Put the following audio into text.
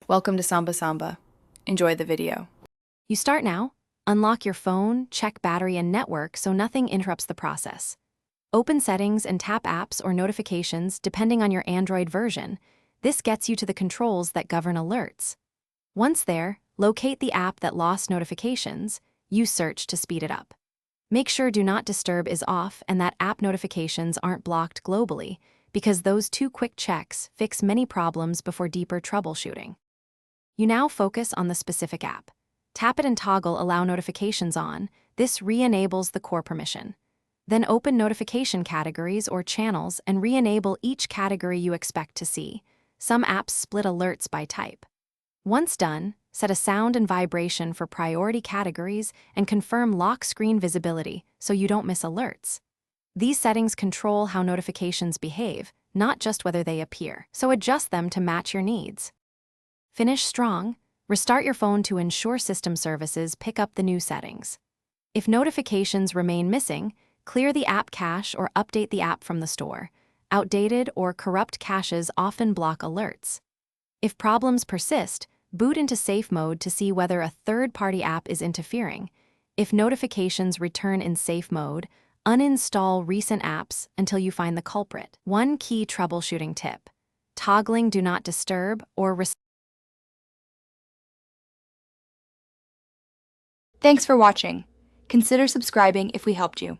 Welcome to Samba Samba. Enjoy the video. You start now. Unlock your phone, check battery and network so nothing interrupts the process. Open settings and tap apps or notifications depending on your Android version. This gets you to the controls that govern alerts. Once there, locate the app that lost notifications. Use search to speed it up. Make sure Do Not Disturb is off and that app notifications aren't blocked globally, because those two quick checks fix many problems before deeper troubleshooting. You now focus on the specific app. Tap it and toggle Allow Notifications on. This re-enables the core permission. Then open notification categories or channels and re-enable each category you expect to see. Some apps split alerts by type. Once done, set a sound and vibration for priority categories and confirm lock screen visibility so you don't miss alerts. These settings control how notifications behave, not just whether they appear, so adjust them to match your needs. Finish strong. Restart your phone to ensure system services pick up the new settings. If notifications remain missing, clear the app cache or update the app from the store. Outdated or corrupt caches often block alerts. If problems persist, boot into safe mode to see whether a third-party app is interfering. If notifications return in safe mode, uninstall recent apps until you find the culprit. One key troubleshooting tip: toggling Do Not Disturb or Thanks for watching. Consider subscribing if we helped you.